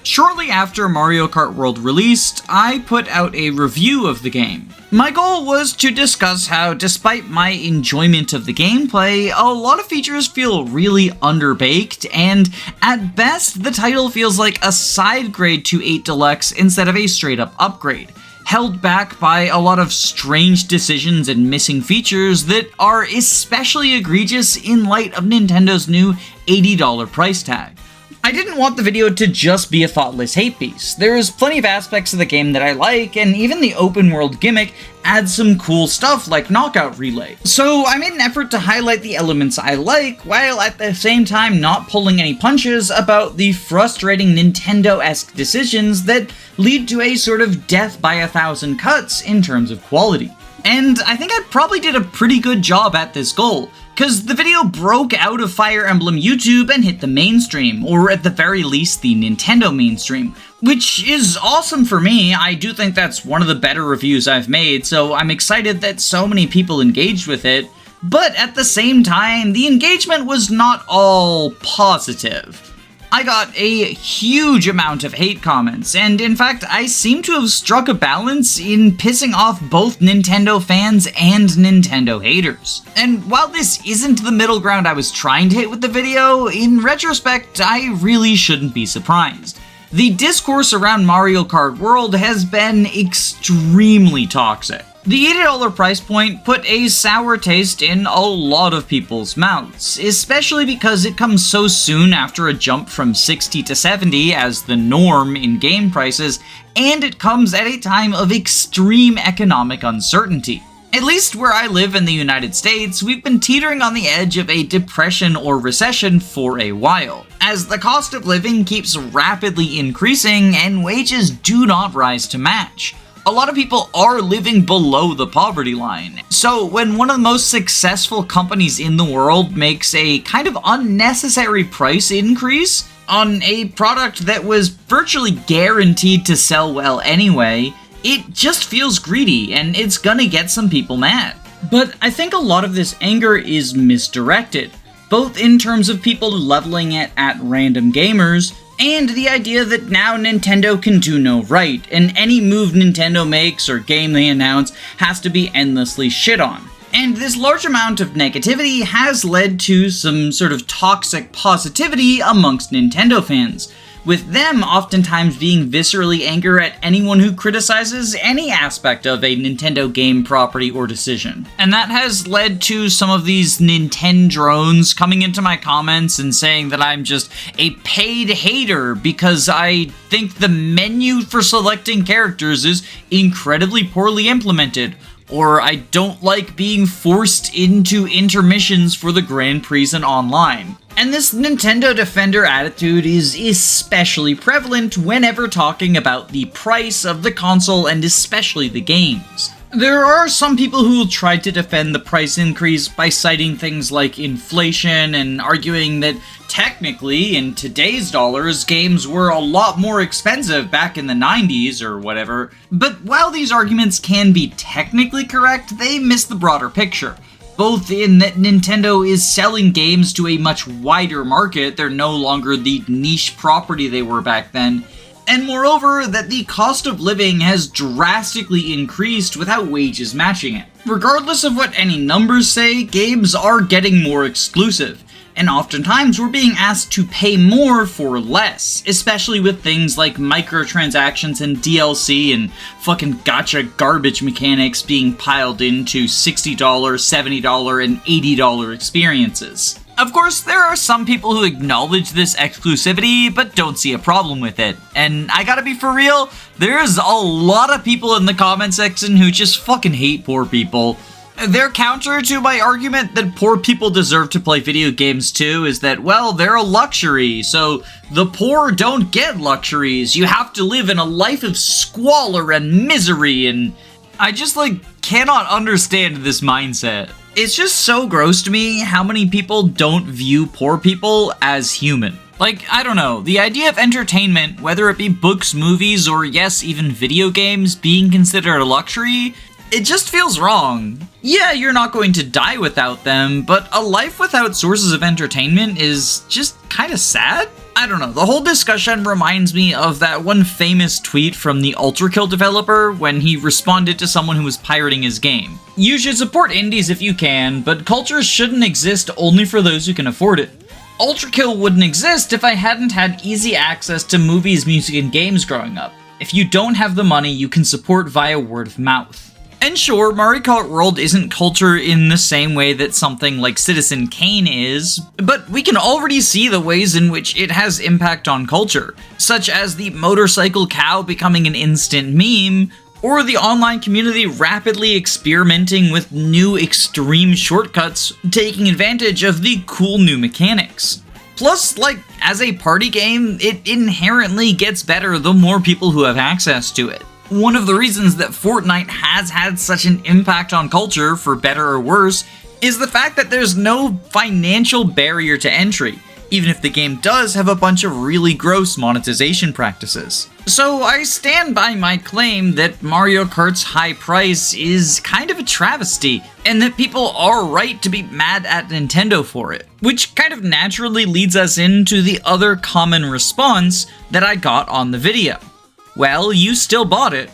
Shortly after Mario Kart World released, I put out a review of the game. My goal was to discuss how, despite my enjoyment of the gameplay, a lot of features feel really underbaked, and at best, the title feels like a side grade to 8 Deluxe instead of a straight-up upgrade, held back by a lot of strange decisions and missing features that are especially egregious in light of Nintendo's new $80 price tag. I didn't want the video to just be a thoughtless hate piece. There's plenty of aspects of the game that I like, and even the open world gimmick adds some cool stuff like Knockout Relay. So I made an effort to highlight the elements I like, while at the same time not pulling any punches about the frustrating Nintendo-esque decisions that lead to a sort of death by a thousand cuts in terms of quality. And I think I probably did a pretty good job at this goal, cause the video broke out of Fire Emblem YouTube and hit the mainstream, or at the very least the Nintendo mainstream, which is awesome for me. I do think that's one of the better reviews I've made, so I'm excited that so many people engaged with it, but at the same time, the engagement was not all positive. I got a huge amount of hate comments, and in fact, I seem to have struck a balance in pissing off both Nintendo fans and Nintendo haters. And while this isn't the middle ground I was trying to hit with the video, in retrospect, I really shouldn't be surprised. The discourse around Mario Kart World has been extremely toxic. The $80 price point put a sour taste in a lot of people's mouths, especially because it comes so soon after a jump from 60 to 70 as the norm in game prices, and it comes at a time of extreme economic uncertainty. At least where I live in the United States, we've been teetering on the edge of a depression or recession for a while, as the cost of living keeps rapidly increasing and wages do not rise to match. A lot of people are living below the poverty line. So when one of the most successful companies in the world makes a kind of unnecessary price increase on a product that was virtually guaranteed to sell well anyway, it just feels greedy and it's gonna get some people mad. But I think a lot of this anger is misdirected, both in terms of people leveling it at random gamers, and the idea that now Nintendo can do no right, and any move Nintendo makes or game they announce has to be endlessly shit on. And this large amount of negativity has led to some sort of toxic positivity amongst Nintendo fans, with them oftentimes being viscerally angry at anyone who criticizes any aspect of a Nintendo game property or decision. And that has led to some of these Nintendrones coming into my comments and saying that I'm just a paid hater because I think the menu for selecting characters is incredibly poorly implemented, or I don't like being forced into intermissions for the Grand Prix and online. And this Nintendo Defender attitude is especially prevalent whenever talking about the price of the console and especially the games. There are some people who will try to defend the price increase by citing things like inflation and arguing that technically, in today's dollars, games were a lot more expensive back in the 90s or whatever. But while these arguments can be technically correct, they miss the broader picture. Both in that Nintendo is selling games to a much wider market, they're no longer the niche property they were back then, and moreover, that the cost of living has drastically increased without wages matching it. Regardless of what any numbers say, games are getting more exclusive, and oftentimes we're being asked to pay more for less, especially with things like microtransactions and DLC and fucking gacha garbage mechanics being piled into $60, $70, and $80 experiences. Of course, there are some people who acknowledge this exclusivity, but don't see a problem with it. And I gotta be for real, there's a lot of people in the comment section who just fucking hate poor people. Their counter to my argument that poor people deserve to play video games too is that, well, they're a luxury, so the poor don't get luxuries. You have to live in a life of squalor and misery, and I just, cannot understand this mindset. It's just so gross to me how many people don't view poor people as human. I don't know, the idea of entertainment, whether it be books, movies, or yes, even video games, being considered a luxury, it just feels wrong. Yeah, you're not going to die without them, but a life without sources of entertainment is just kinda sad. I don't know, the whole discussion reminds me of that one famous tweet from the Ultrakill developer when he responded to someone who was pirating his game. You should support indies if you can, but culture shouldn't exist only for those who can afford it. Ultrakill wouldn't exist if I hadn't had easy access to movies, music, and games growing up. If you don't have the money, you can support via word of mouth. And sure, Mario Kart World isn't culture in the same way that something like Citizen Kane is, but we can already see the ways in which it has impact on culture, such as the motorcycle cow becoming an instant meme, or the online community rapidly experimenting with new extreme shortcuts, taking advantage of the cool new mechanics. Plus, as a party game, it inherently gets better the more people who have access to it. One of the reasons that Fortnite has had such an impact on culture, for better or worse, is the fact that there's no financial barrier to entry, even if the game does have a bunch of really gross monetization practices. So I stand by my claim that Mario Kart's high price is kind of a travesty, and that people are right to be mad at Nintendo for it. Which kind of naturally leads us into the other common response that I got on the video. Well, you still bought it.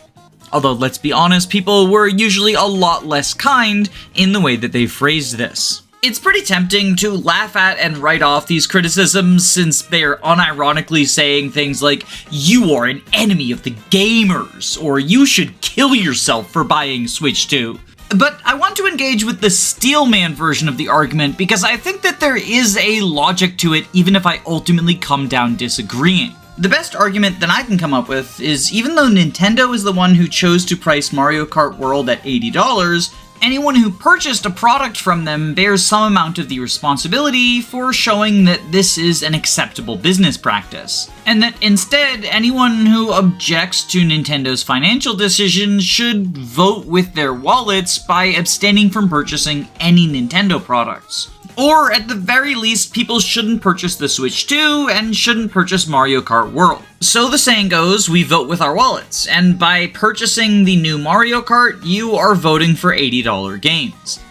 Although, let's be honest, people were usually a lot less kind in the way that they phrased this. It's pretty tempting to laugh at and write off these criticisms since they're unironically saying things like, you are an enemy of the gamers, or you should kill yourself for buying Switch 2. But I want to engage with the Steelman version of the argument because I think that there is a logic to it even if I ultimately come down disagreeing. The best argument that I can come up with is even though Nintendo is the one who chose to price Mario Kart World at $80, anyone who purchased a product from them bears some amount of the responsibility for showing that this is an acceptable business practice, and that instead anyone who objects to Nintendo's financial decisions should vote with their wallets by abstaining from purchasing any Nintendo products. Or, at the very least, people shouldn't purchase the Switch 2 and shouldn't purchase Mario Kart World. So the saying goes, we vote with our wallets, and by purchasing the new Mario Kart, you are voting for $80 games.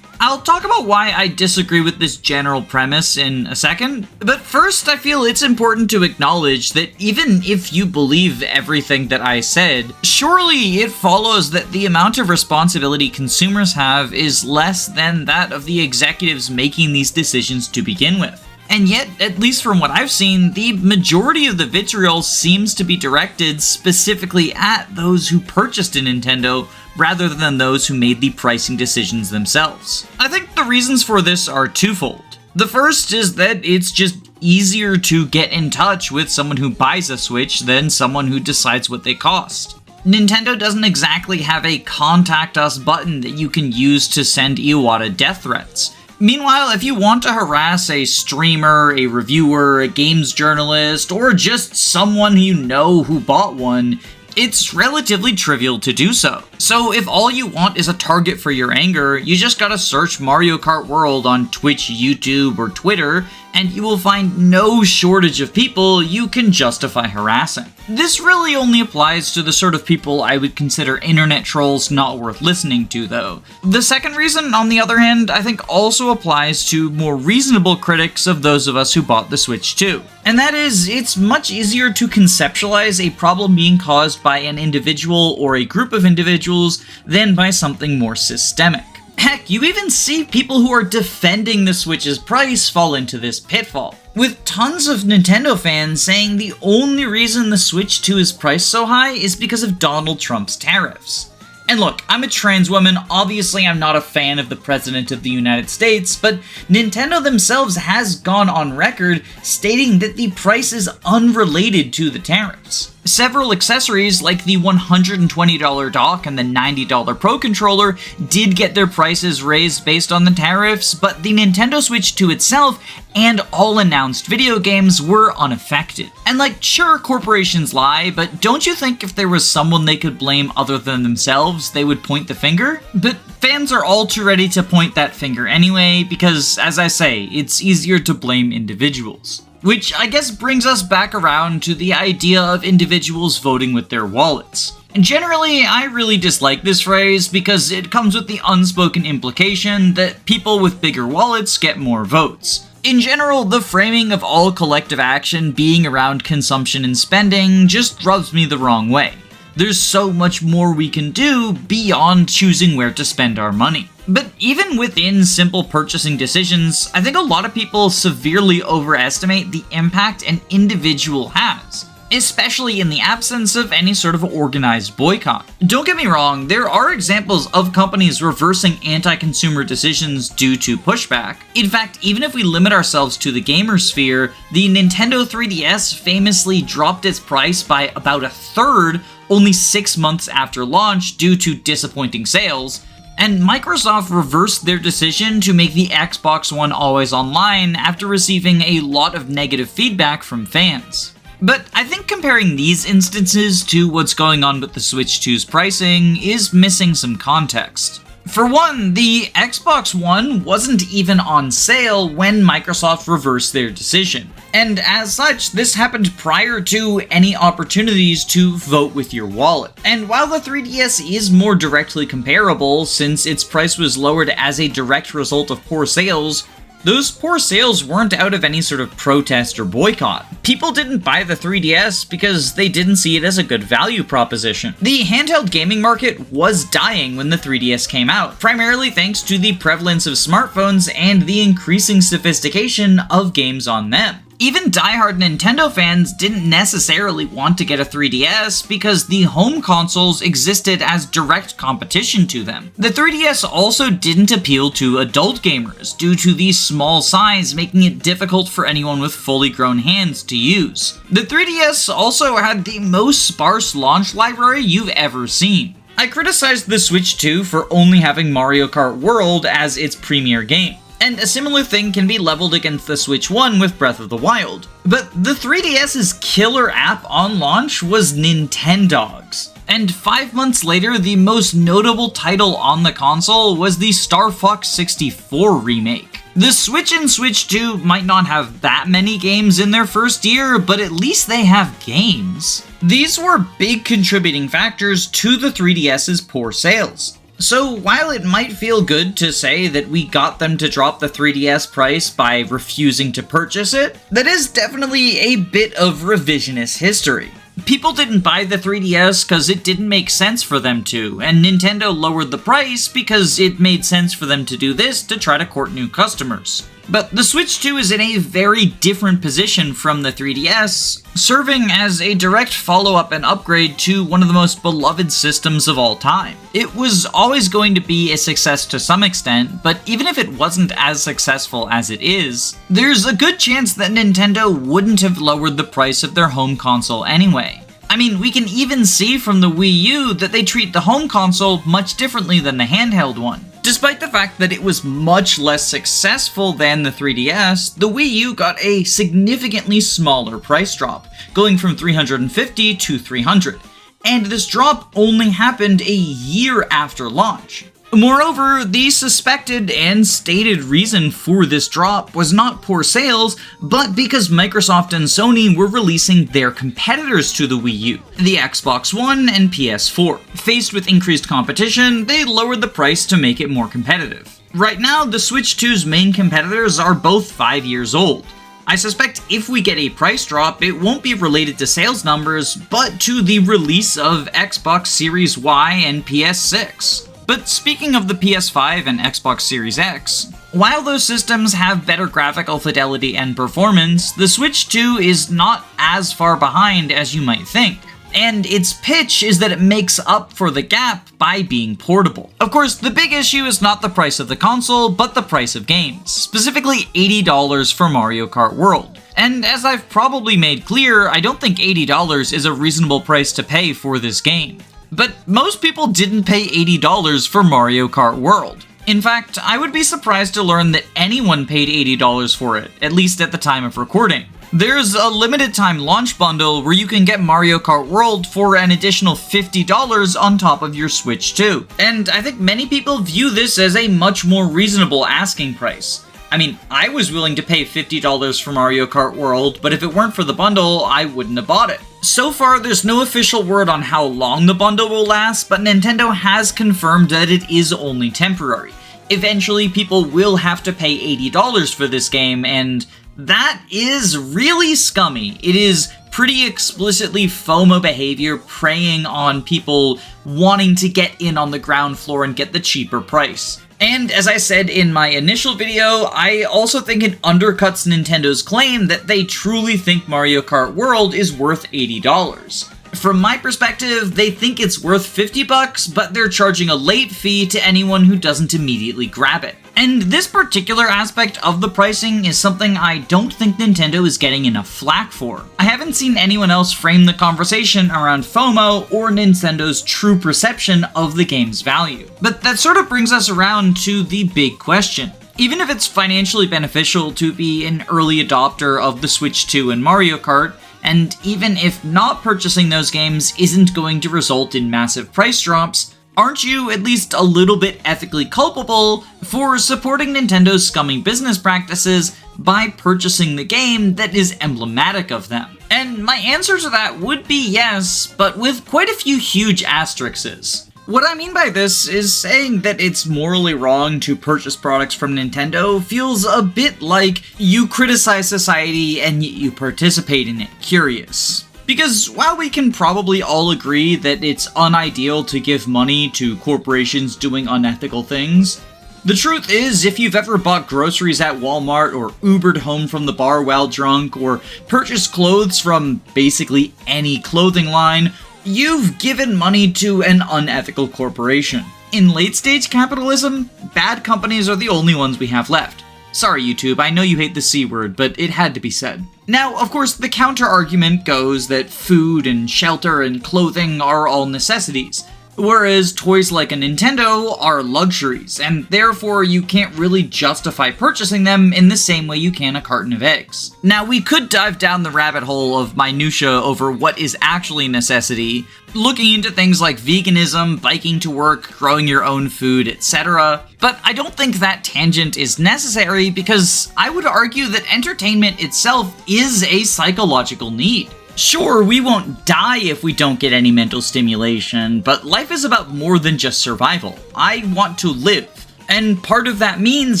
I'll talk about why I disagree with this general premise in a second, but first I feel it's important to acknowledge that even if you believe everything that I said, surely it follows that the amount of responsibility consumers have is less than that of the executives making these decisions to begin with. And yet, at least from what I've seen, the majority of the vitriol seems to be directed specifically at those who purchased a Nintendo rather than those who made the pricing decisions themselves. I think the reasons for this are twofold. The first is that it's just easier to get in touch with someone who buys a Switch than someone who decides what they cost. Nintendo doesn't exactly have a contact us button that you can use to send Iwata death threats. Meanwhile, if you want to harass a streamer, a reviewer, a games journalist, or just someone you know who bought one, it's relatively trivial to do so. So if all you want is a target for your anger, you just gotta search Mario Kart World on Twitch, YouTube, or Twitter, and you will find no shortage of people you can justify harassing. This really only applies to the sort of people I would consider internet trolls not worth listening to, though. The second reason, on the other hand, I think also applies to more reasonable critics of those of us who bought the Switch 2. And that is, it's much easier to conceptualize a problem being caused by an individual or a group of individuals than by something more systemic. Heck, you even see people who are defending the Switch's price fall into this pitfall, with tons of Nintendo fans saying the only reason the Switch 2 is priced so high is because of Donald Trump's tariffs. And look, I'm a trans woman, obviously I'm not a fan of the President of the United States, but Nintendo themselves has gone on record stating that the price is unrelated to the tariffs. Several accessories, like the $120 dock and the $90 Pro Controller, did get their prices raised based on the tariffs, but the Nintendo Switch 2 itself and all announced video games were unaffected. And sure, corporations lie, but don't you think if there was someone they could blame other than themselves, they would point the finger? But fans are all too ready to point that finger anyway, because, as I say, it's easier to blame individuals. Which I guess brings us back around to the idea of individuals voting with their wallets. And generally, I really dislike this phrase because it comes with the unspoken implication that people with bigger wallets get more votes. In general, the framing of all collective action being around consumption and spending just rubs me the wrong way. There's so much more we can do beyond choosing where to spend our money. But even within simple purchasing decisions, I think a lot of people severely overestimate the impact an individual has, especially in the absence of any sort of organized boycott. Don't get me wrong, there are examples of companies reversing anti-consumer decisions due to pushback. In fact, even if we limit ourselves to the gamer sphere, the Nintendo 3DS famously dropped its price by about a third only 6 months after launch due to disappointing sales, and Microsoft reversed their decision to make the Xbox One always online after receiving a lot of negative feedback from fans. But I think comparing these instances to what's going on with the Switch 2's pricing is missing some context. For one, the Xbox One wasn't even on sale when Microsoft reversed their decision. And as such, this happened prior to any opportunities to vote with your wallet. And while the 3DS is more directly comparable, since its price was lowered as a direct result of poor sales, those poor sales weren't out of any sort of protest or boycott. People didn't buy the 3DS because they didn't see it as a good value proposition. The handheld gaming market was dying when the 3DS came out, primarily thanks to the prevalence of smartphones and the increasing sophistication of games on them. Even diehard Nintendo fans didn't necessarily want to get a 3DS because the home consoles existed as direct competition to them. The 3DS also didn't appeal to adult gamers due to the small size, making it difficult for anyone with fully grown hands to use. The 3DS also had the most sparse launch library you've ever seen. I criticized the Switch 2 for only having Mario Kart World as its premier game. And a similar thing can be leveled against the Switch 1 with Breath of the Wild. But the 3DS's killer app on launch was Nintendogs. And 5 months later, the most notable title on the console was the Star Fox 64 remake. The Switch and Switch 2 might not have that many games in their first year, but at least they have games. These were big contributing factors to the 3DS's poor sales. So while it might feel good to say that we got them to drop the 3DS price by refusing to purchase it, that is definitely a bit of revisionist history. People didn't buy the 3DS because it didn't make sense for them to, and Nintendo lowered the price because it made sense for them to do this to try to court new customers. But the Switch 2 is in a very different position from the 3DS, serving as a direct follow-up and upgrade to one of the most beloved systems of all time. It was always going to be a success to some extent, but even if it wasn't as successful as it is, there's a good chance that Nintendo wouldn't have lowered the price of their home console anyway. I mean, we can even see from the Wii U that they treat the home console much differently than the handheld one. Despite the fact that it was much less successful than the 3DS, the Wii U got a significantly smaller price drop, going from $350 to $300, and this drop only happened a year after launch. Moreover, the suspected and stated reason for this drop was not poor sales, but because Microsoft and Sony were releasing their competitors to the Wii U, the Xbox One and PS4. Faced with increased competition, they lowered the price to make it more competitive. Right now, the Switch 2's main competitors are both 5 years old. I suspect if we get a price drop, it won't be related to sales numbers, but to the release of Xbox Series Y and PS6. But speaking of the PS5 and Xbox Series X, while those systems have better graphical fidelity and performance, the Switch 2 is not as far behind as you might think. And its pitch is that it makes up for the gap by being portable. Of course, the big issue is not the price of the console, but the price of games, specifically $80 for Mario Kart World. And as I've probably made clear, I don't think $80 is a reasonable price to pay for this game. But most people didn't pay $80 for Mario Kart World. In fact, I would be surprised to learn that anyone paid $80 for it, at least at the time of recording. There's a limited time launch bundle where you can get Mario Kart World for an additional $50 on top of your Switch 2. And I think many people view this as a much more reasonable asking price. I mean, I was willing to pay $50 for Mario Kart World, but if it weren't for the bundle, I wouldn't have bought it. So far, there's no official word on how long the bundle will last, but Nintendo has confirmed that it is only temporary. Eventually, people will have to pay $80 for this game, and that is really scummy. It is pretty explicitly FOMO behavior preying on people wanting to get in on the ground floor and get the cheaper price. And as I said in my initial video, I also think it undercuts Nintendo's claim that they truly think Mario Kart World is worth $80. From my perspective, they think it's worth $50, but they're charging a late fee to anyone who doesn't immediately grab it. And this particular aspect of the pricing is something I don't think Nintendo is getting enough flack for. I haven't seen anyone else frame the conversation around FOMO or Nintendo's true perception of the game's value. But that sort of brings us around to the big question. Even if it's financially beneficial to be an early adopter of the Switch 2 and Mario Kart, and even if not purchasing those games isn't going to result in massive price drops, aren't you at least a little bit ethically culpable for supporting Nintendo's scummy business practices by purchasing the game that is emblematic of them? And my answer to that would be yes, but with quite a few huge asterisks. What I mean by this is saying that it's morally wrong to purchase products from Nintendo feels a bit like you criticize society and yet you participate in it. Curious. Because while we can probably all agree that it's unideal to give money to corporations doing unethical things, the truth is, if you've ever bought groceries at Walmart or Ubered home from the bar while drunk or purchased clothes from basically any clothing line, you've given money to an unethical corporation. In late-stage capitalism, bad companies are the only ones we have left. Sorry, YouTube, I know you hate the C word, but it had to be said. Now, of course, the counter-argument goes that food and shelter and clothing are all necessities, whereas toys like a Nintendo are luxuries, and therefore you can't really justify purchasing them in the same way you can a carton of eggs. Now, we could dive down the rabbit hole of minutia over what is actually necessity, looking into things like veganism, biking to work, growing your own food, etc. But I don't think that tangent is necessary because I would argue that entertainment itself is a psychological need. Sure, we won't die if we don't get any mental stimulation, but life is about more than just survival. I want to live. And part of that means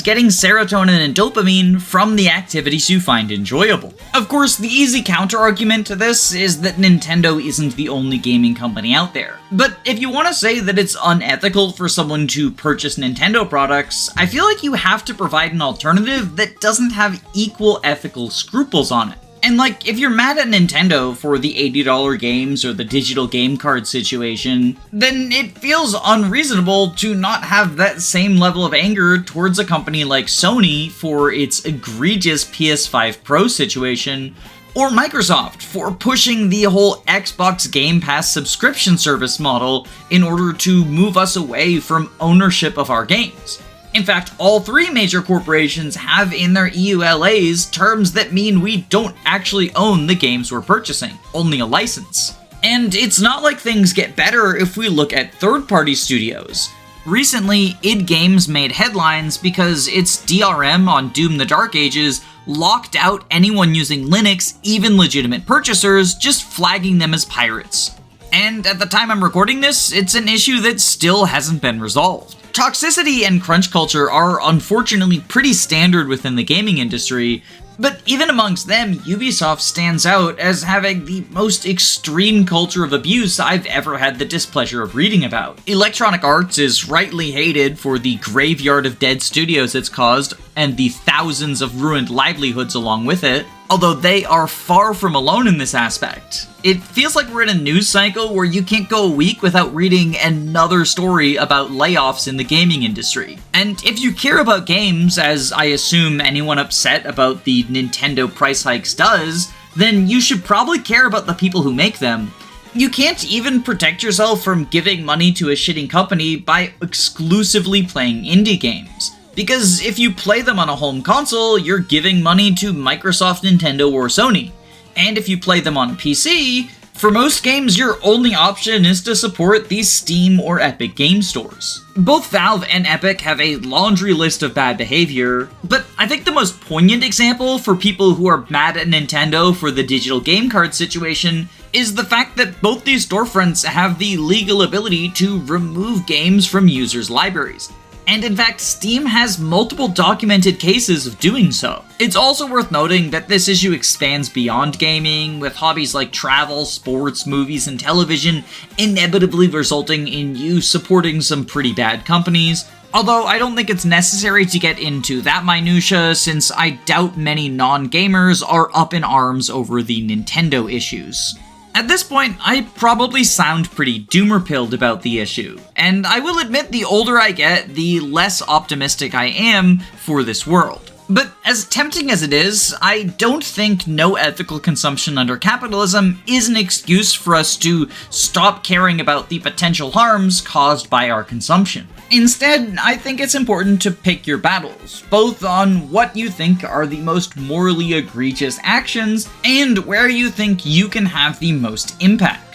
getting serotonin and dopamine from the activities you find enjoyable. Of course, the easy counter-argument to this is that Nintendo isn't the only gaming company out there. But if you want to say that it's unethical for someone to purchase Nintendo products, I feel like you have to provide an alternative that doesn't have equal ethical scruples on it. And like, if you're mad at Nintendo for the $80 games or the digital game card situation, then it feels unreasonable to not have that same level of anger towards a company like Sony for its egregious PS5 Pro situation, or Microsoft for pushing the whole Xbox Game Pass subscription service model in order to move us away from ownership of our games. In fact, all three major corporations have in their EULAs terms that mean we don't actually own the games we're purchasing, only a license. And it's not like things get better if we look at third-party studios. Recently, id Games made headlines because its DRM on Doom the Dark Ages locked out anyone using Linux, even legitimate purchasers, just flagging them as pirates. And at the time I'm recording this, it's an issue that still hasn't been resolved. Toxicity and crunch culture are unfortunately pretty standard within the gaming industry, but even amongst them, Ubisoft stands out as having the most extreme culture of abuse I've ever had the displeasure of reading about. Electronic Arts is rightly hated for the graveyard of dead studios it's caused, and the thousands of ruined livelihoods along with it, although they are far from alone in this aspect. It feels like we're in a news cycle where you can't go a week without reading another story about layoffs in the gaming industry. And if you care about games, as I assume anyone upset about the Nintendo price hikes does, then you should probably care about the people who make them. You can't even protect yourself from giving money to a shitting company by exclusively playing indie games. Because if you play them on a home console, you're giving money to Microsoft, Nintendo, or Sony. And if you play them on a PC, for most games your only option is to support these Steam or Epic game stores. Both Valve and Epic have a laundry list of bad behavior, but I think the most poignant example for people who are mad at Nintendo for the digital game card situation is the fact that both these storefronts have the legal ability to remove games from users' libraries. And in fact, Steam has multiple documented cases of doing so. It's also worth noting that this issue expands beyond gaming, with hobbies like travel, sports, movies, and television inevitably resulting in you supporting some pretty bad companies. Although I don't think it's necessary to get into that minutia, since I doubt many non-gamers are up in arms over the Nintendo issues. At this point, I probably sound pretty doomer-pilled about the issue, and I will admit the older I get, the less optimistic I am for this world. But as tempting as it is, I don't think no ethical consumption under capitalism is an excuse for us to stop caring about the potential harms caused by our consumption. Instead, I think it's important to pick your battles, both on what you think are the most morally egregious actions and where you think you can have the most impact.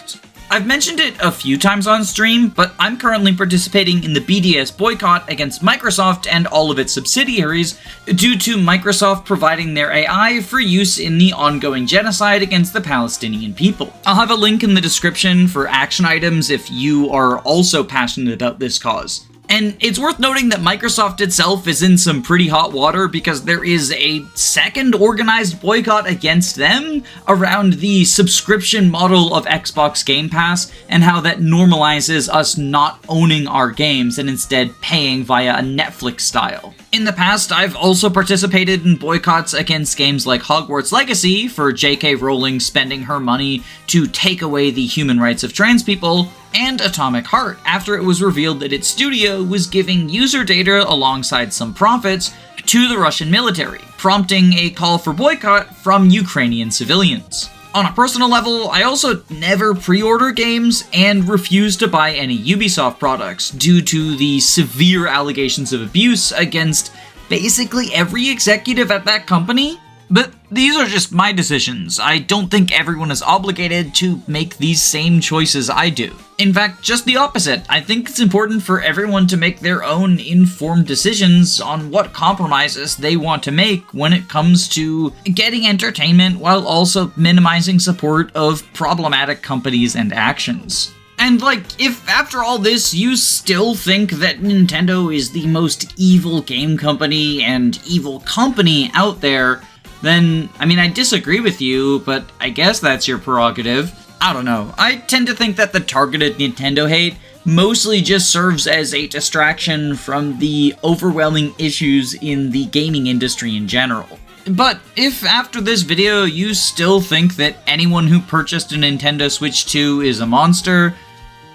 I've mentioned it a few times on stream, but I'm currently participating in the BDS boycott against Microsoft and all of its subsidiaries due to Microsoft providing their AI for use in the ongoing genocide against the Palestinian people. I'll have a link in the description for action items if you are also passionate about this cause. And it's worth noting that Microsoft itself is in some pretty hot water because there is a second organized boycott against them around the subscription model of Xbox Game Pass and how that normalizes us not owning our games and instead paying via a Netflix style. In the past, I've also participated in boycotts against games like Hogwarts Legacy for J.K. Rowling spending her money to take away the human rights of trans people, and Atomic Heart after it was revealed that its studio was giving user data alongside some profits to the Russian military, prompting a call for boycott from Ukrainian civilians. On a personal level, I also never pre-order games and refuse to buy any Ubisoft products due to the severe allegations of abuse against basically every executive at that company. But these are just my decisions. I don't think everyone is obligated to make these same choices I do. In fact, just the opposite. I think it's important for everyone to make their own informed decisions on what compromises they want to make when it comes to getting entertainment while also minimizing support of problematic companies and actions. And if after all this you still think that Nintendo is the most evil game company and evil company out there, then, I disagree with you, but I guess that's your prerogative. I don't know. I tend to think that the targeted Nintendo hate mostly just serves as a distraction from the overwhelming issues in the gaming industry in general. But if after this video you still think that anyone who purchased a Nintendo Switch 2 is a monster,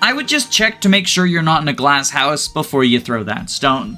I would just check to make sure you're not in a glass house before you throw that stone.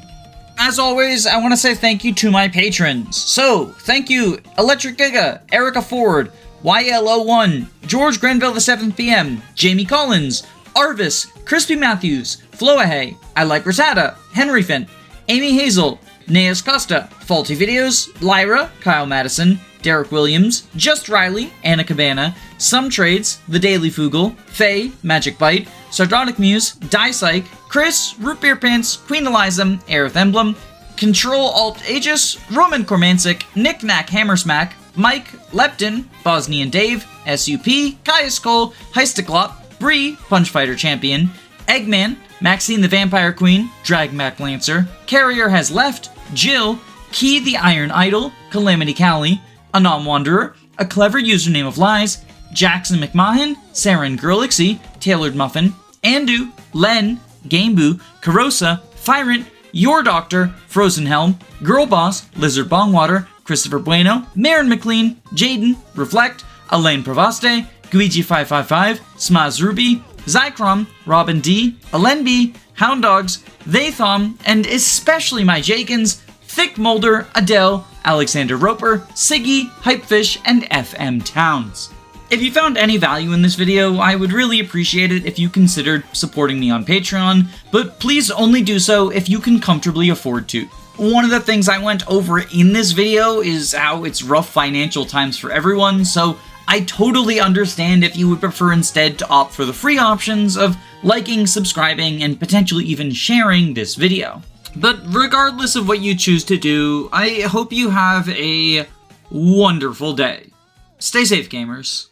As always, I want to say thank you to my patrons. So, thank you, Electric Giga, Erica Ford, YLO1, George Grenville the 7th PM, Jamie Collins, Arvis, Crispy Matthews, Floahay, I Like Rosada, Henry Finn, Amy Hazel, Neas Costa, Faulty Videos, Lyra, Kyle Madison, Derek Williams, Just Riley, Anna Cabana, Some Trades, The Daily Foogle, Faye, Magic Bite, Sardonic Muse, Die Chris, Root Beer Pants, Queen Eliza, Aerith Emblem, Control Alt Aegis, Roman Kormansic, Nick Knack Hammersmack, Mike, Lepton, Bosnian Dave, SUP, Caius Cole, Heistiklop, Bree, Punchfighter Champion, Eggman, Maxine the Vampire Queen, Dragmac Lancer, Carrier Has Left, Jill, Key the Iron Idol, Calamity Callie, Anon Wanderer, A Clever Username of Lies, Jackson McMahon, Saren Girlixie, Tailored Muffin, Andu, Len, Gameboo, Carosa, Fyrant, Your Doctor, Frozen Helm, Girl Boss, Lizard Bongwater, Christopher Bueno, Marin McLean, Jaden, Reflect, Elaine Provaste, Guigi555, Smaz Ruby, Zycrom, Robin D, Alen B, Hound Dogs, Thaythom, and especially my Jakins, Thick Molder, Adele, Alexander Roper, Siggy, Hypefish, and FM Towns. If you found any value in this video, I would really appreciate it if you considered supporting me on Patreon, but please only do so if you can comfortably afford to. One of the things I went over in this video is how it's rough financial times for everyone, so I totally understand if you would prefer instead to opt for the free options of liking, subscribing, and potentially even sharing this video. But regardless of what you choose to do, I hope you have a wonderful day. Stay safe, gamers.